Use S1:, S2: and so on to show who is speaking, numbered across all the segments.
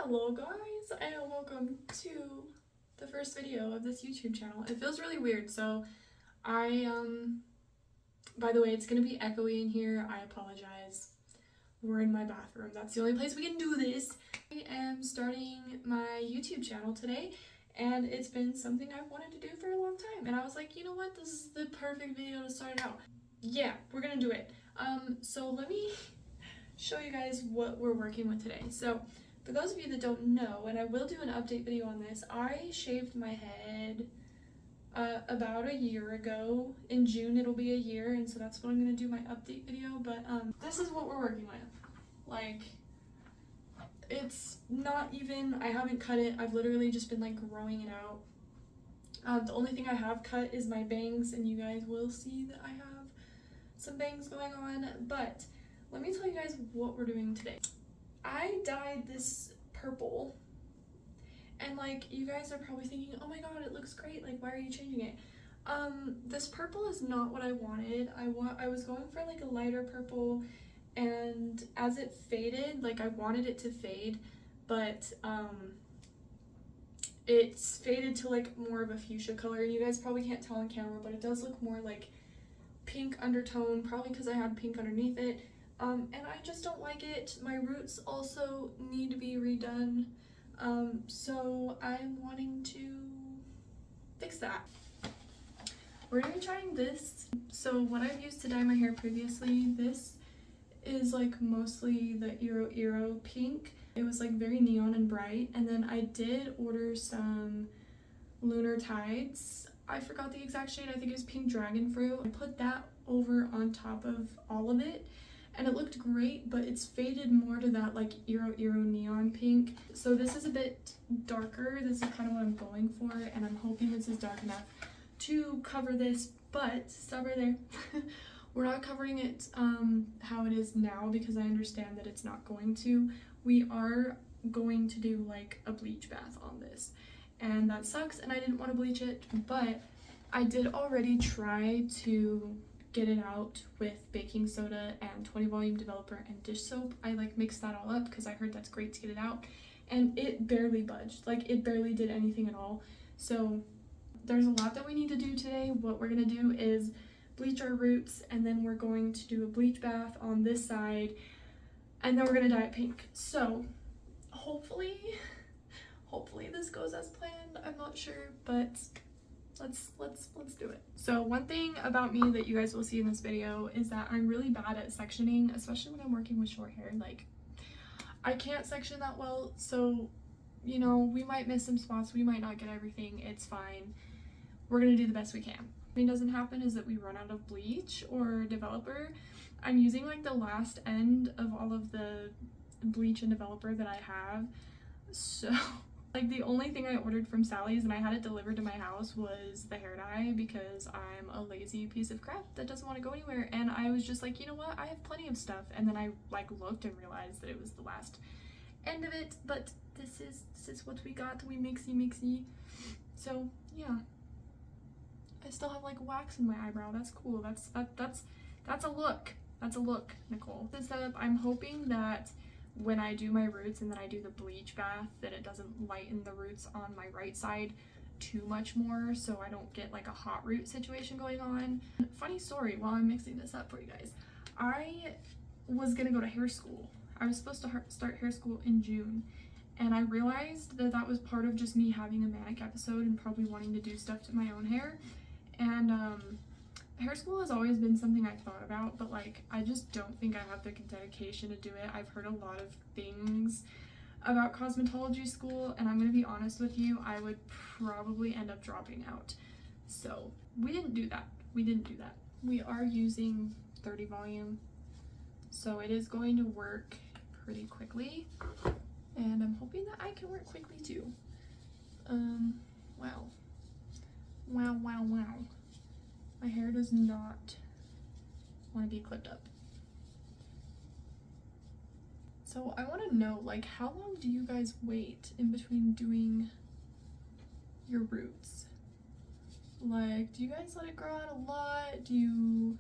S1: Hello guys, and welcome to the first video of this YouTube channel. It feels really weird, so by the way, it's gonna be echoey in here. I apologize. We're in my bathroom. That's the only place we can do this. I am starting my YouTube channel today, and it's been something I've wanted to do for a long time, and I was like, you know what, this is the perfect video to start it out. Yeah, we're gonna do it. So let me show you guys what we're working with today. So for those of you that don't know, and I will do an update video on this, I shaved my head about a year ago. In June it'll be a year, and so that's when I'm going to do my update video. But this is what we're working with. Like, it's not even, I haven't cut it, I've literally just been like growing it out. The only thing I have cut is my bangs, and you guys will see that I have some bangs going on. But let me tell you guys what we're doing today. I dyed this purple, and like, you guys are probably thinking, oh my god, it looks great, like why are you changing it? This purple is not what I wanted. I was going for like a lighter purple, and as it faded, like I wanted it to fade, but it's faded to like more of a fuchsia color. You guys probably can't tell on camera, but it does look more like pink undertone, probably because I had pink underneath it. And I just don't like it. My roots also need to be redone, so I'm wanting to fix that. We're gonna be trying this. So what I've used to dye my hair previously, this is like mostly the Eero pink. It was like very neon and bright, and then I did order some Lunar Tides. I forgot the exact shade, I think it was pink dragon fruit. I put that over on top of all of it, and it looked great, but it's faded more to that like Eero neon pink. So this is a bit darker. This is kind of what I'm going for, and I'm hoping this is dark enough to cover this. But stop right there. We're not covering it how it is now, because I understand that it's not going to. We are going to do like a bleach bath on this, and that sucks, and I didn't want to bleach it, but I did already try to get it out with baking soda and 20 volume developer and dish soap. I like mixed that all up because I heard that's great to get it out, and it barely budged. Like, it barely did anything at all. So there's a lot that we need to do today. What we're gonna do is bleach our roots, and then we're going to do a bleach bath on this side, and then we're gonna dye it pink. So hopefully this goes as planned. I'm not sure, but let's do it. So one thing about me that you guys will see in this video is that I'm really bad at sectioning, especially when I'm working with short hair. Like, I can't section that well, so you know, we might miss some spots, we might not get everything. It's fine. We're gonna do the best we can. What doesn't happen is that we run out of bleach or developer. I'm using like the last end of all of the bleach and developer that I have, so like the only thing I ordered from Sally's and I had it delivered to my house was the hair dye, because I'm a lazy piece of crap that doesn't want to go anywhere. And I was just like, you know what, I have plenty of stuff. And then I like looked and realized that it was the last end of it. But this is what we got. We mixy. So yeah, I still have like wax in my eyebrow. That's cool. That's a look. That's a look, Nicole. This setup, I'm hoping that when I do my roots and then I do the bleach bath, that it doesn't lighten the roots on my right side too much more, so I don't get like a hot root situation going on. Funny story, while I'm mixing this up for you guys, I was gonna go to hair school. I was supposed to start hair school in June, and I realized that that was part of just me having a manic episode and probably wanting to do stuff to my own hair. And hair school has always been something I thought about, but like, I just don't think I have the dedication to do it. I've heard a lot of things about cosmetology school, and I'm gonna be honest with you, I would probably end up dropping out. So we didn't do that. We are using 30 volume, so it is going to work pretty quickly, and I'm hoping that I can work quickly too. Wow. My hair does not want to be clipped up. So I want to know, like, how long do you guys wait in between doing your roots? Like, do you guys let it grow out a lot? Do you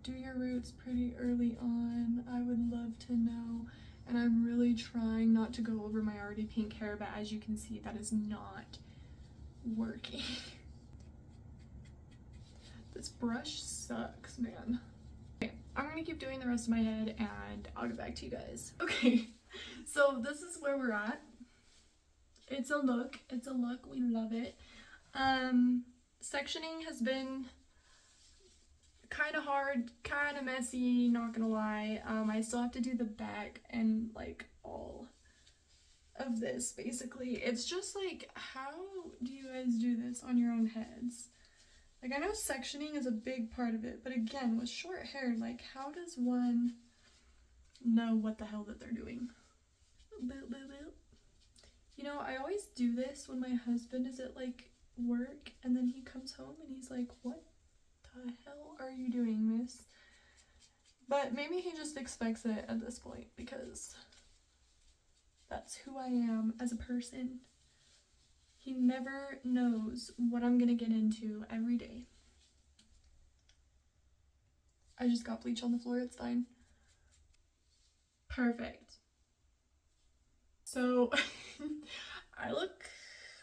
S1: do your roots pretty early on? I would love to know. and I'm really trying not to go over my already pink hair, but as you can see, that is not working. This brush sucks, man. Okay, I'm gonna keep doing the rest of my head and I'll get back to you guys. Okay, so this is where we're at. It's a look, we love it. Sectioning has been kind of hard, kind of messy, not gonna lie. I still have to do the back and like all of this basically. It's just like, how do you guys do this on your own heads? Like, I know sectioning is a big part of it, but again, with short hair, like, how does one know what the hell that they're doing? Boop, boop, boop. You know, I always do this when my husband is at like work and then he comes home and he's like, what the hell are you doing, miss? But maybe he just expects it at this point because that's who I am as a person. He never knows what I'm gonna get into every day. I just got bleach on the floor, it's fine. Perfect. So, I look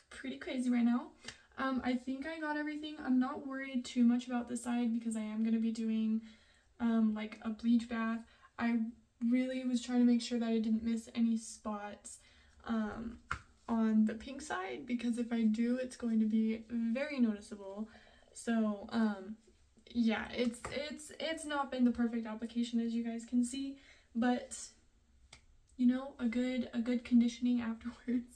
S1: pretty crazy right now. I think I got everything. I'm not worried too much about this side because I am gonna be doing like a bleach bath. I really was trying to make sure that I didn't miss any spots on the pink side, because if I do, it's going to be very noticeable. So yeah, it's not been the perfect application, as you guys can see, but you know, a good conditioning afterwards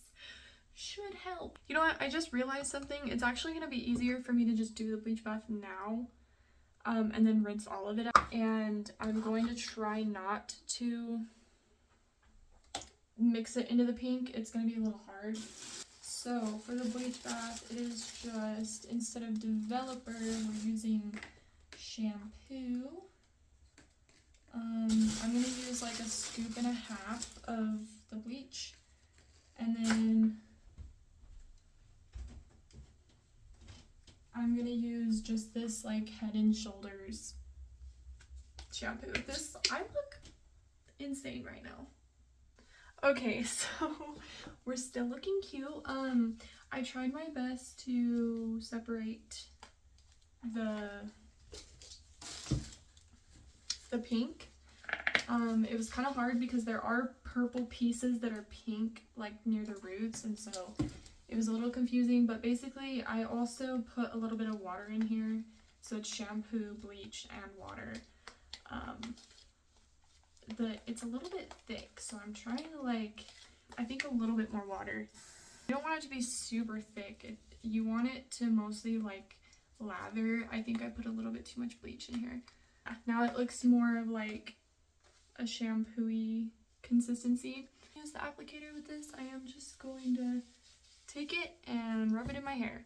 S1: should help. You know what, I just realized something. It's actually going to be easier for me to just do the bleach bath now and then rinse all of it out, and I'm going to try not to mix it into the pink. It's going to be a little hard. So for the bleach bath, it is just, instead of developer, we're using shampoo. I'm going to use like a scoop and a half of the bleach, and then I'm going to use just this like Head and Shoulders shampoo. This, I look insane right now. Okay, so we're still looking cute. I tried my best to separate the pink. It was kind of hard because there are purple pieces that are pink like near the roots, and so it was a little confusing, but basically I also put a little bit of water in here, so it's shampoo, bleach, and water. It's a little bit thick, so I'm trying to like, I think a little bit more water. You don't want it to be super thick. You want it to mostly like lather. I think I put a little bit too much bleach in here. Now it looks more of like a shampoo-y consistency. Use the applicator with this. I am just going to take it and rub it in my hair.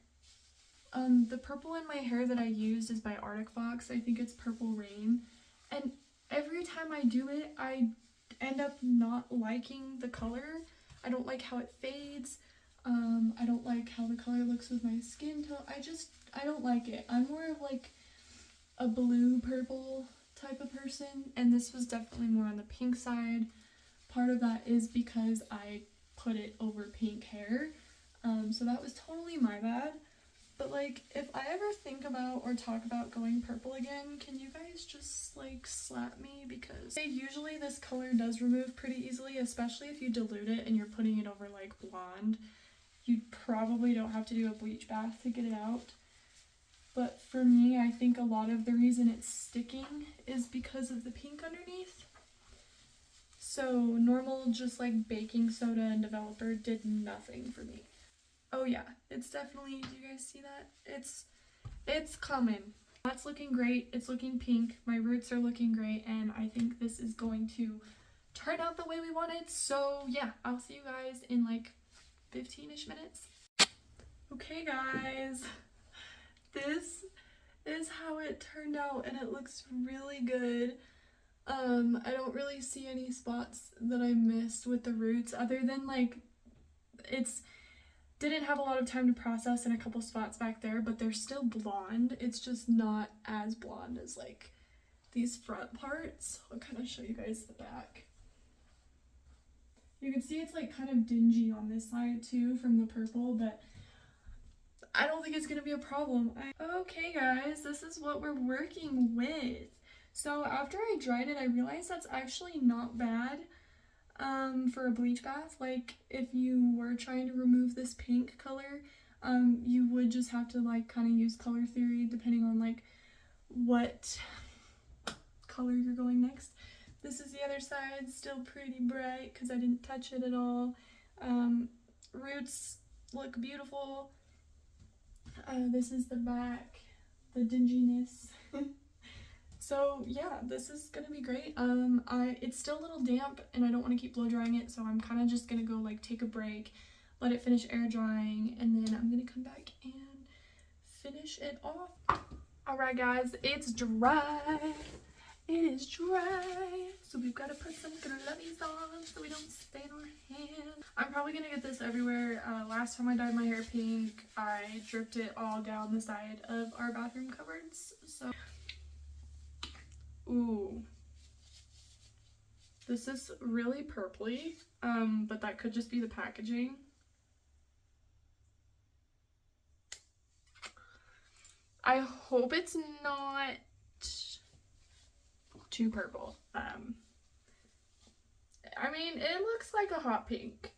S1: The purple in my hair that I used is by Arctic Fox. I think it's Purple Rain, and every time I do it, I end up not liking the color. I don't like how it fades. I don't like how the color looks with my skin tone. I don't like it. I'm more of like a blue purple type of person, and this was definitely more on the pink side. Part of that is because I put it over pink hair, so that was totally my bad. But like, if I ever think about or talk about going purple again, can you guys just like slap me? Because usually this color does remove pretty easily, especially if you dilute it and you're putting it over like blonde. You probably don't have to do a bleach bath to get it out. But for me, I think a lot of the reason it's sticking is because of the pink underneath. So normal, just like baking soda and developer did nothing for me. Oh yeah, it's definitely, do you guys see that? It's coming. That's looking great. It's looking pink. My roots are looking great, and I think this is going to turn out the way we wanted. So yeah, I'll see you guys in like 15-ish minutes. Okay guys, this is how it turned out, and it looks really good. I don't really see any spots that I missed with the roots, other than like, didn't have a lot of time to process in a couple spots back there, but they're still blonde. It's just not as blonde as like these front parts. I'll kind of show you guys the back. You can see it's like kind of dingy on this side too from the purple, but I don't think it's gonna be a problem. Okay guys, this is what we're working with. So after I dried it, I realized that's actually not bad for a bleach bath. Like if you were trying to remove this pink color, you would just have to like kind of use color theory depending on like what color you're going next. This is the other side, still pretty bright because I didn't touch it at all. Roots look beautiful. This is the back, the dinginess. So yeah, this is gonna be great. It's still a little damp and I don't want to keep blow drying it, so I'm kind of just gonna go like take a break, let it finish air drying, and then I'm gonna come back and finish it off. Alright guys, it's dry. It is dry, so we've got to put some gloves on so we don't stain our hands. I'm probably gonna get this everywhere. Last time I dyed my hair pink, I dripped it all down the side of our bathroom cupboards. So, ooh, this is really purpley, but that could just be the packaging. I hope it's not too purple. I mean, it looks like a hot pink.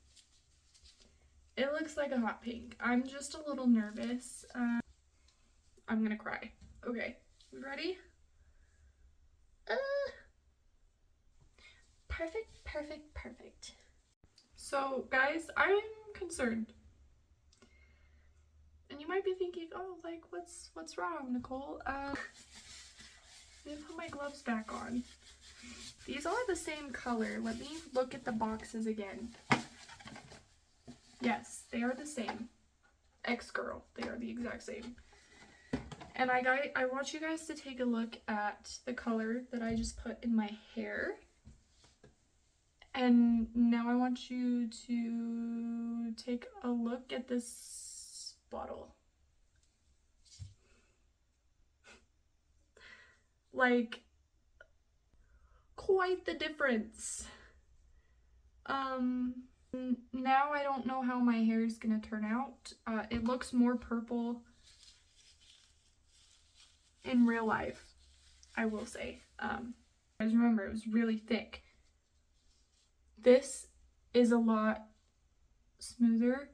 S1: It looks like a hot pink. I'm just a little nervous. I'm gonna cry. Okay, we ready? Perfect, perfect, perfect. So, guys, I'm concerned. And you might be thinking, oh, like, what's wrong, Nicole? Let me put my gloves back on. These are the same color. Let me look at the boxes again. Yes, they are the same. X-Girl, they are the exact same. And I want you guys to take a look at the color that I just put in my hair. And now I want you to take a look at this bottle. Like, quite the difference. Now I don't know how my hair is gonna turn out. It looks more purple in real life, I will say. Guys, remember, it was really thick. This is a lot smoother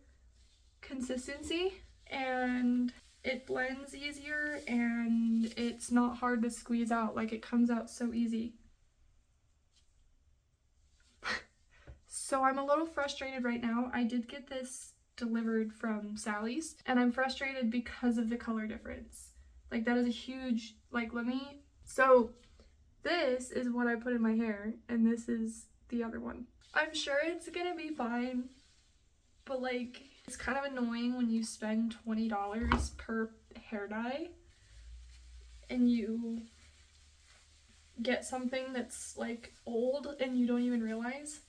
S1: consistency, and it blends easier, and it's not hard to squeeze out. Like, it comes out so easy. So I'm a little frustrated right now. I did get this delivered from Sally's, and I'm frustrated because of the color difference. Like, that is a huge, like, so this is what I put in my hair, and this is the other one. I'm sure it's gonna be fine, but like, it's kind of annoying when you spend $20 per hair dye and you get something that's like old and you don't even realize.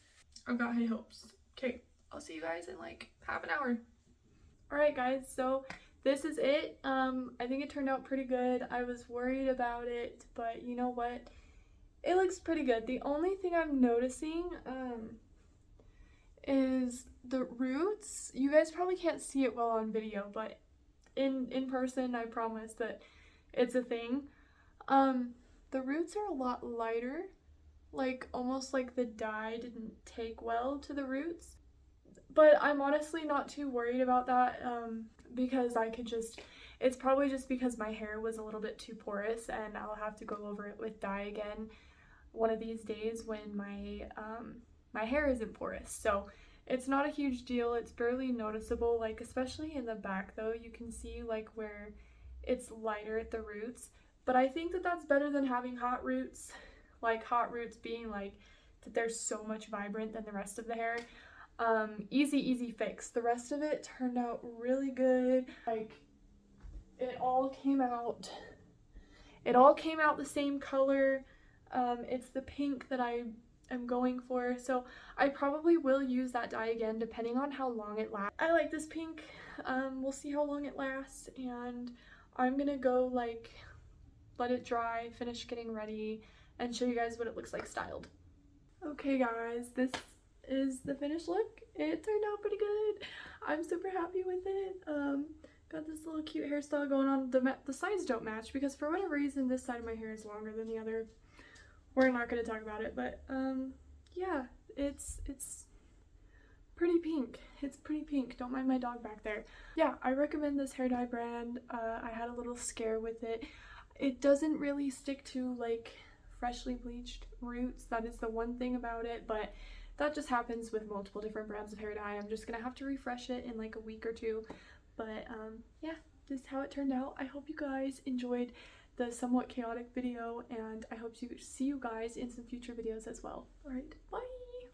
S1: I've got high hopes. Okay, I'll see you guys in like half an hour. Alright guys, so this is it. I think it turned out pretty good. I was worried about it, but you know what? It looks pretty good. The only thing I'm noticing is the roots. You guys probably can't see it well on video, but in person, I promise that it's a thing. The roots are a lot lighter, like almost like the dye didn't take well to the roots. But I'm honestly not too worried about that because I could just, it's probably just because my hair was a little bit too porous, and I'll have to go over it with dye again one of these days when my hair isn't porous. So it's not a huge deal. It's barely noticeable, like especially in the back though, you can see like where it's lighter at the roots. But I think that that's better than having hot roots, like hot roots being like that they're so much vibrant than the rest of the hair. Easy fix. The rest of it turned out really good. Like it all came out the same color. It's the pink that I am going for, so I probably will use that dye again depending on how long it lasts. I like this pink. We'll see how long it lasts, and I'm gonna go like let it dry, finish getting ready, and show you guys what it looks like styled. Okay guys, this is the finished look. It turned out pretty good. I'm super happy with it. Got this little cute hairstyle going on. The sides don't match because for whatever reason this side of my hair is longer than the other. We're not going to talk about it, but yeah, it's pretty pink. It's pretty pink. Don't mind my dog back there. Yeah, I recommend this hair dye brand. I had a little scare with it. It doesn't really stick to like freshly bleached roots. That is the one thing about it, but that just happens with multiple different brands of hair dye. I'm just gonna have to refresh it in like a week or two. But yeah, this is how it turned out. I hope you guys enjoyed the somewhat chaotic video, and I hope to see you guys in some future videos as well. All right, bye.